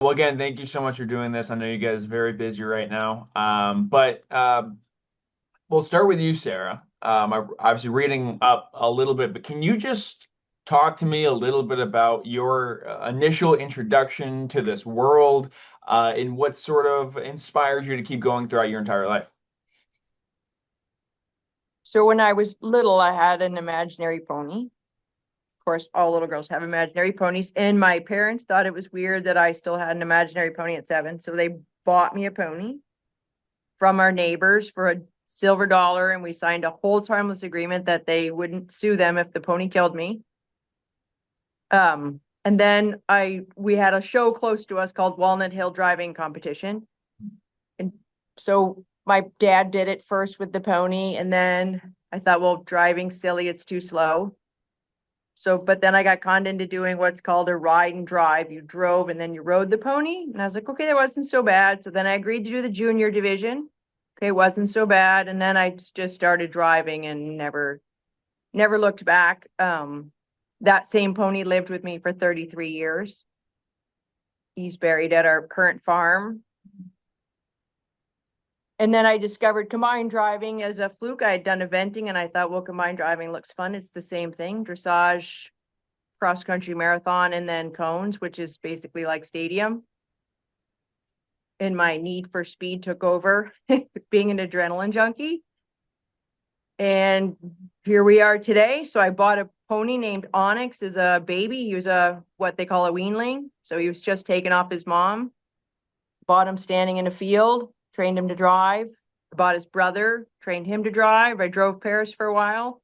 Well, again, thank you so much for doing this. I know you guys are very busy right now. But we'll start with you, Sarah. I'm obviously reading up a little bit, but can you just talk to me a little bit about your initial introduction to this world, and what sort of inspires you to keep going throughout your entire life? So when I was little, I had an imaginary pony. Of course, all little girls have imaginary ponies, and my parents thought it was weird that I still had an imaginary pony at 7. So they bought me a pony from our neighbors for a silver dollar, and we signed a hold harmless agreement that they wouldn't sue them if the pony killed me. And then we had a show close to us called Walnut Hill Driving Competition. And so my dad did it first with the pony, and then I thought, well, driving's silly, it's too slow. So, but then I got conned into doing what's called a ride and drive. You drove and then you rode the pony. And I was like, okay, that wasn't so bad. So then I agreed to do the junior division. Okay, it wasn't so bad. And then I just started driving and never looked back. That same pony lived with me for 33 years. He's buried at our current farm. And then I discovered combined driving as a fluke. I had done eventing and I thought, well, combined driving looks fun. It's the same thing, dressage, cross country marathon, and then cones, which is basically like stadium. And my need for speed took over, being an adrenaline junkie. And here we are today. So I bought a pony named Onyx as a baby. He was what they call a weanling. So he was just taken off his mom. Bought him standing in a field, trained him to drive. I bought his brother, trained him to drive. I drove Paris for a while.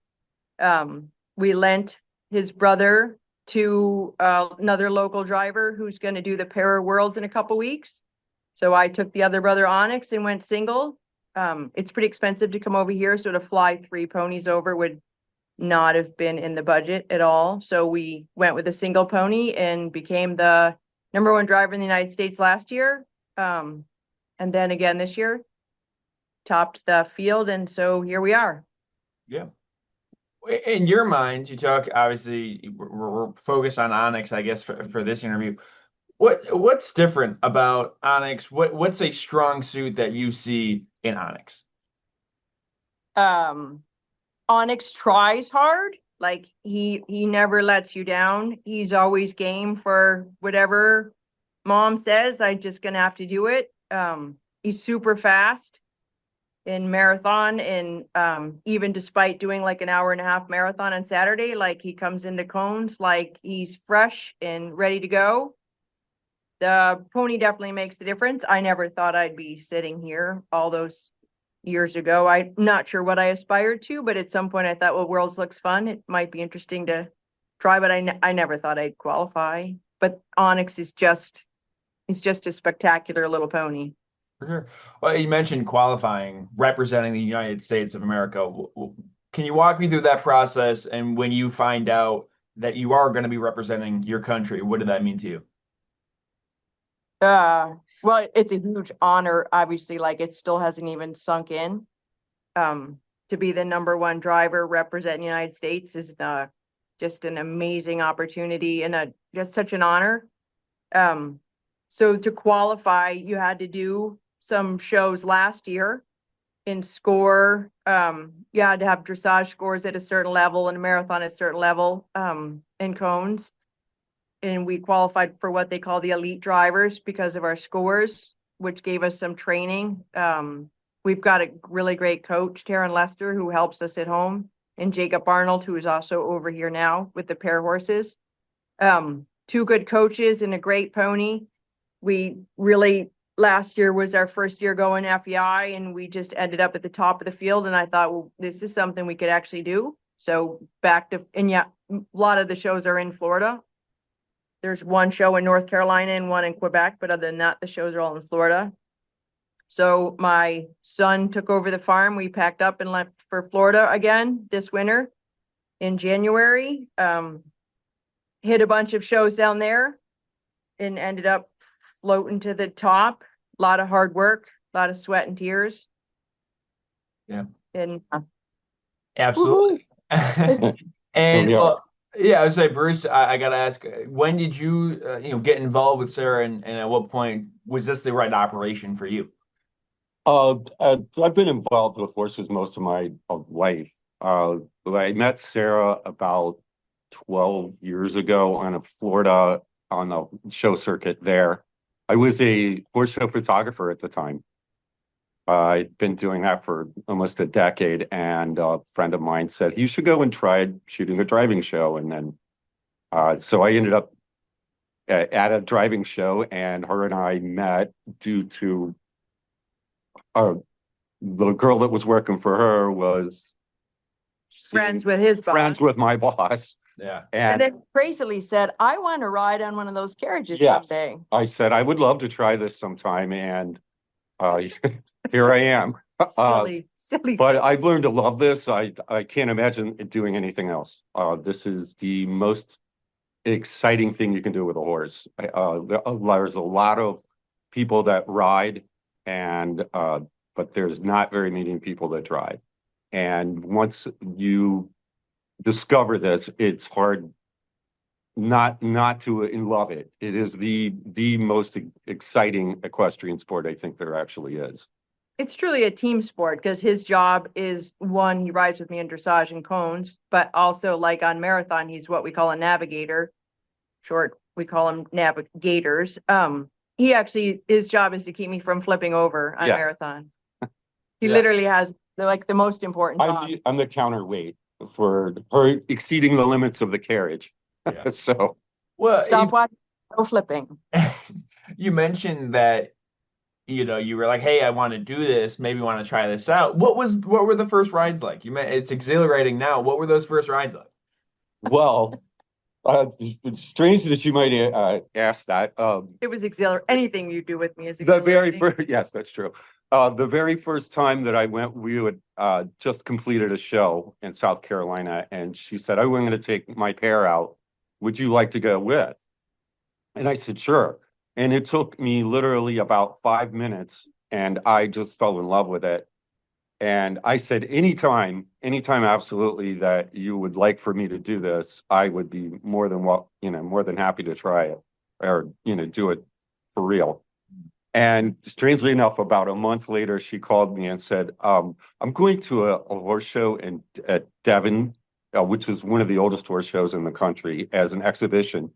We lent his brother to another local driver who's going to do the Para Worlds in a couple weeks. So I took the other brother, Onyx, and went single. It's pretty expensive to come over here, so to fly 3 ponies over would not have been in the budget at all. So we went with a single pony and became the #1 driver in the United States last year. And then again this year, topped the field, and so here we are. Yeah. In your mind, you talk, obviously, we're focused on Onyx, I guess, for this interview. What's different about Onyx? What's a strong suit that you see in Onyx? Um, Onyx tries hard. Like he never lets you down. He's always game for whatever mom says. I'm just gonna have to do it. He's super fast in marathon, and even despite doing like an hour and a half marathon on Saturday, like he comes into cones like he's fresh and ready to go. The pony definitely makes the difference. I never thought I'd be sitting here all those years ago. I'm not sure what I aspired to, but at some point I thought, well, Worlds looks fun. It might be interesting to try, but I never thought I'd qualify. But Onyx is just a spectacular little pony. For sure. Well, you mentioned qualifying, representing the United States of America. Can you walk me through that process? And when you find out that you are going to be representing your country, what did that mean to you? Uh, well, it's a huge honor, obviously, like it still hasn't even sunk in. To be the #1 driver representing the United States is just an amazing opportunity and just such an honor. So to qualify, you had to do some shows last year and score. You had to have dressage scores at a certain level and a marathon at a certain level, and cones. And we qualified for what they call the elite drivers because of our scores, which gave us some training. We've got a really great coach, Taryn Lester, who helps us at home, and Jacob Arnold, who is also over here now with the pair horses. 2 good coaches and a great pony. We really, last year was our first year going FEI, and we just ended up at the top of the field. And I thought, well, this is something we could actually do. So and yeah, a lot of the shows are in Florida. There's 1 show in North Carolina and 1 in Quebec, but other than that, the shows are all in Florida. So my son took over the farm. We packed up and left for Florida again this winter in January. Hit a bunch of shows down there and ended up floating to the top. A lot of hard work, a lot of sweat and tears. Yeah, And absolutely. Here And we are. Yeah, I would say, Bruce, I gotta ask, when did you, get involved with Sarah, and at what point was this the right operation for you? I've been involved with horses most of my life. Uh, I met Sarah about 12 years ago on a Florida on the show circuit there. I was a horse show photographer at the time. I'd been doing that for almost a decade, and a friend of mine said you should go and try shooting a driving show. And then, so I ended up at a driving show, and her and I met due to uh, the girl that was working for her was Friends seeing with his friends boss. with my boss. Yeah. And And then crazily said, I want to ride on one of those carriages yes, someday. I said I would love to try this sometime. And uh, here I am. Silly, silly But stuff. I've learned to love this. I can't imagine doing anything else. This is the most exciting thing you can do with a horse. There's a lot of people that ride, and but there's not very many people that drive. And once you discover this, it's hard not to love it. It is the most exciting equestrian sport I think there actually is. It's truly a team sport because his job is one, he rides with me in dressage and cones, but also like on marathon, he's what we call a navigator. Short, we call them navigators. He actually, his job is to keep me from flipping over on Yes, marathon. He Yeah. literally has like the most important job. I'm the counterweight for her exceeding the limits of the carriage. Yeah. So Well, Stop watching, no flipping. you mentioned that, you were like, hey, I want to do this, maybe want to try this out. What were the first rides like? It's exhilarating now. What were those first rides like? well, it's strange that you might ask that. It was exhilarating. Anything you do with me is The very exhilarating. first, yes, that's true. The very first time that I went, we had just completed a show in South Carolina, and she said, "I'm going to take my pair out. Would you like to go with?" And I said, "Sure." And it took me literally about 5 minutes, and I just fell in love with it. And I said, anytime, absolutely that you would like for me to do this, I would be more than happy to try it or, do it for real. And strangely enough, about a month later, she called me and said, I'm going to a horse show at Devon, which is one of the oldest horse shows in the country, as an exhibition.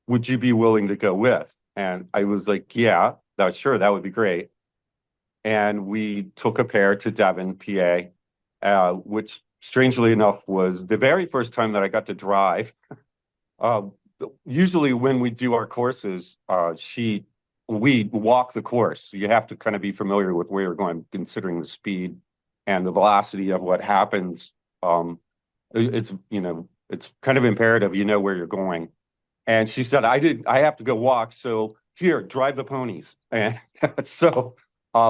Would you be willing to go with? And I was like, yeah, sure, that would be great. And we took a pair to Devon, PA, which strangely enough was the very first time that I got to drive. Uh, Usually when we do our courses, we walk the course. You have to kind of be familiar with where you're going, considering the speed and the velocity of what happens. Um, it's kind of imperative you know where you're going. And she said, I have to go walk. So here, drive the ponies. And so,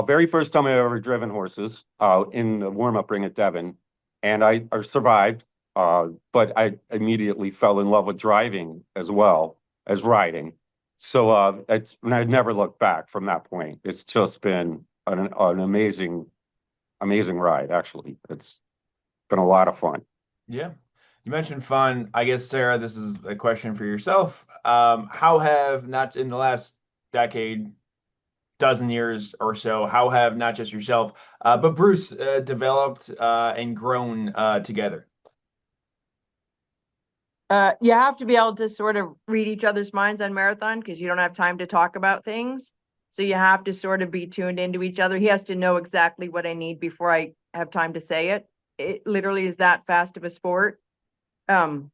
very first time I ever driven horses, in the warm-up ring at Devon. And I survived, but I immediately fell in love with driving as well as riding. So, and I'd never looked back from that point. It's just been an amazing ride, actually. It's been a lot of fun. Yeah. You mentioned fun. I guess, Sarah, this is a question for yourself. How have, not in the last decade, dozen years or so, how have not just yourself, but Bruce, developed and grown together? You have to be able to sort of read each other's minds on marathon because you don't have time to talk about things. So you have to sort of be tuned into each other. He has to know exactly what I need before I have time to say it. It literally is that fast of a sport. Um,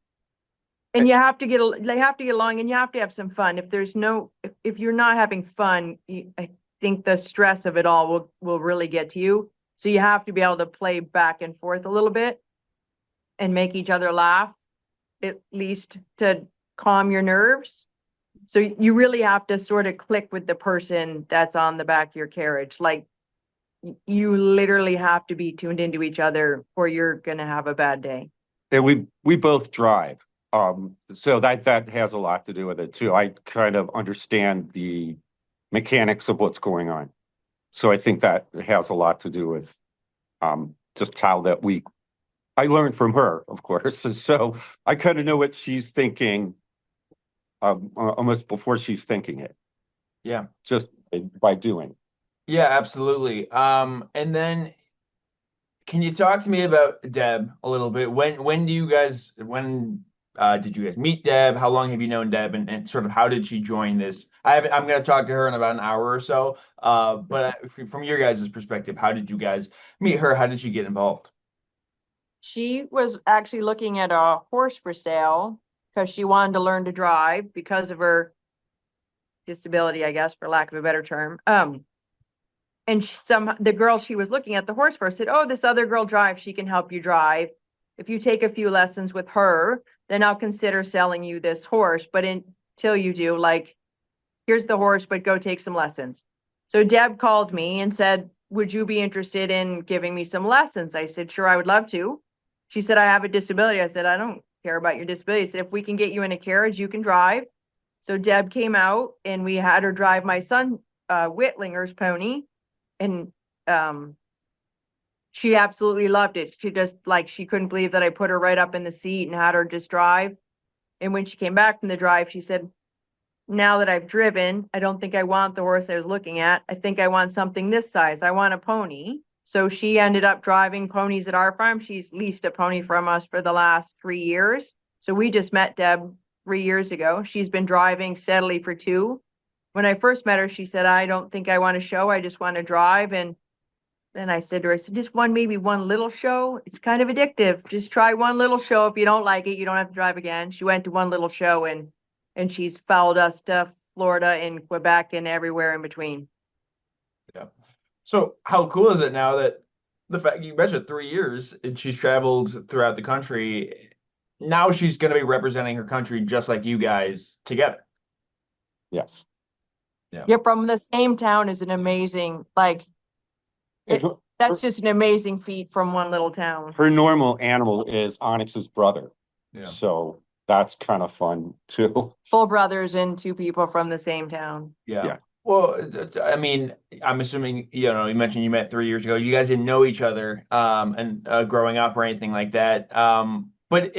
and you have to they have to get along and you have to have some fun. If there's no, if you're not having fun, I think the stress of it all will really get to you. So you have to be able to play back and forth a little bit and make each other laugh, at least to calm your nerves. So you really have to sort of click with the person that's on the back of your carriage. Like you literally have to be tuned into each other or you're gonna have a bad day. And we both drive. So that has a lot to do with it too. I kind of understand the mechanics of what's going on. So I think that has a lot to do with just how that we I learned from her, of course. And so I kind of know what she's thinking almost before she's thinking it, Yeah. just by doing. Yeah, absolutely. And then can you talk to me about Deb a little bit? When did you guys meet Deb? How long have you known Deb, and sort of how did she join this? I'm going to talk to her in about an hour or so. But from your guys' perspective, how did you guys meet her? How did she get involved? She was actually looking at a horse for sale because she wanted to learn to drive because of her disability, I guess, for lack of a better term. And the girl she was looking at the horse for said, "Oh, this other girl drives. She can help you drive. If you take a few lessons with her, then I'll consider selling you this horse. But until you do, like, here's the horse, but go take some lessons." So Deb called me and said, "Would you be interested in giving me some lessons?" I said, "Sure, I would love to." She said, "I have a disability." I said, "I don't care about your disability." I said, "If we can get you in a carriage, you can drive." So Deb came out and we had her drive my son, Whitlinger's pony. And she absolutely loved it. She just like, she couldn't believe that I put her right up in the seat and had her just drive. And when she came back from the drive, she said, "Now that I've driven, I don't think I want the horse I was looking at. I think I want something this size. I want a pony." So she ended up driving ponies at our farm. She's leased a pony from us for the last 3 years. So we just met Deb 3 years ago. She's been driving steadily for 2. When I first met her, she said, "I don't think I want to show. I just want to drive." And then I said to her, I said, "Just maybe one little show. It's kind of addictive. Just try one little show. If you don't like it, you don't have to drive again." She went to one little show and she's followed us to Florida and Quebec and everywhere in between. Yeah. So how cool is it now that the fact you mentioned 3 years and she's traveled throughout the country? Now she's going to be representing her country just like you guys together. Yes. Yeah. Yeah, from the same town is an amazing, like, And that's just an amazing feat from one little town. her normal animal is Onyx's brother. Yeah. So that's kind of fun too. Full brothers and 2 people from the same town. Yeah. Yeah. Well, I mean, I'm assuming, you mentioned you met 3 years ago. You guys didn't know each other, and growing up or anything like that. But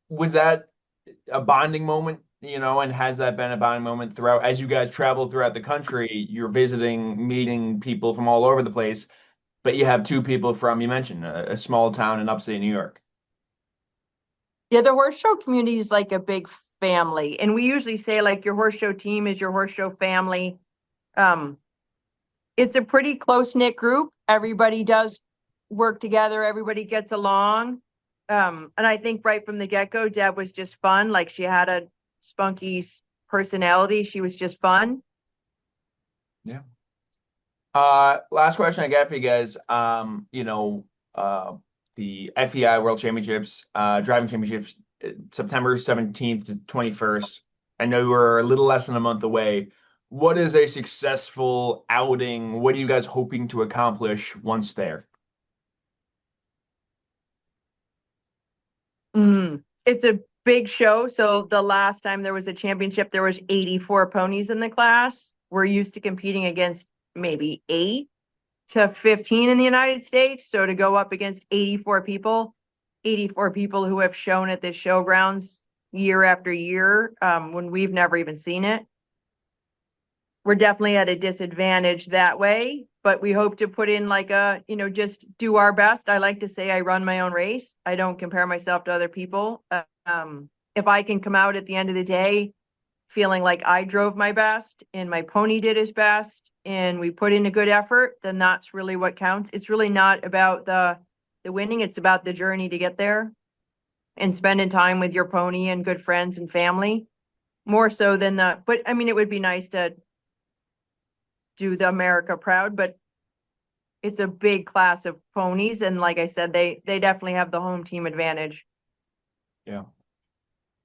was that a bonding moment, and has that been a bonding moment throughout, as you guys travel throughout the country, you're visiting, meeting people from all over the place, but you have 2 people from, you mentioned, a small town in upstate New York. Yeah, the horse show community is like a big family. And we usually say like your horse show team is your horse show family. Um, it's a pretty close-knit group. Everybody does work together, everybody gets along. And I think right from the get-go, Deb was just fun. Like, she had a spunky personality. She was just fun. Yeah. Last question I got for you guys. The FEI World Championships, driving championships, September 17th to 21st. I know we're a little less than a month away. What is a successful outing? What are you guys hoping to accomplish once there? It's a big show. So the last time there was a championship, there was 84 ponies in the class. We're used to competing against maybe 8 to 15 in the United States. So to go up against 84 people, 84 people who have shown at this showgrounds year after year, when we've never even seen it, we're definitely at a disadvantage that way. But we hope to put in like just do our best. I like to say I run my own race. I don't compare myself to other people. If I can come out at the end of the day feeling like I drove my best and my pony did his best and we put in a good effort, then that's really what counts. It's really not about the winning. It's about the journey to get there and spending time with your pony and good friends and family more so than but I mean, it would be nice to do the America proud, but it's a big class of ponies. And like I said, they definitely have the home team advantage. Yeah,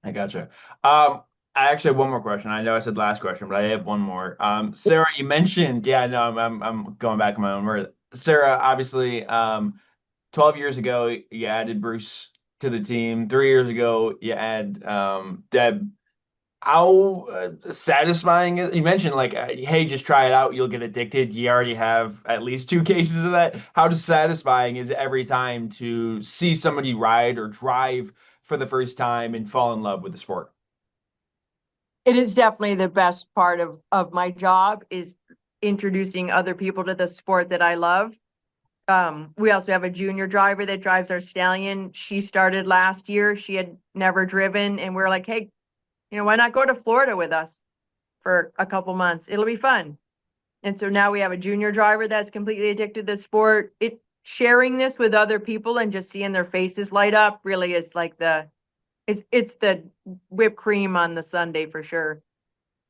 I gotcha. I actually have one more question. I know I said last question, but I have one more. Sarah, you mentioned, yeah, no, I'm going back on my own word. Sarah, obviously, 12 years ago, you added Bruce to the team. 3 years ago, you add Deb. how satisfying is, you mentioned like, hey, just try it out, you'll get addicted. You already have at least two cases of that. How satisfying is it every time to see somebody ride or drive for the first time and fall in love with the sport? It is definitely the best part of my job is introducing other people to the sport that I love. We also have a junior driver that drives our stallion. She started last year. She had never driven, and we're like, hey, why not go to Florida with us for a couple months? It'll be fun. And so now we have a junior driver that's completely addicted to the sport. It sharing this with other people and just seeing their faces light up really is like it's the whipped cream on the sundae for sure.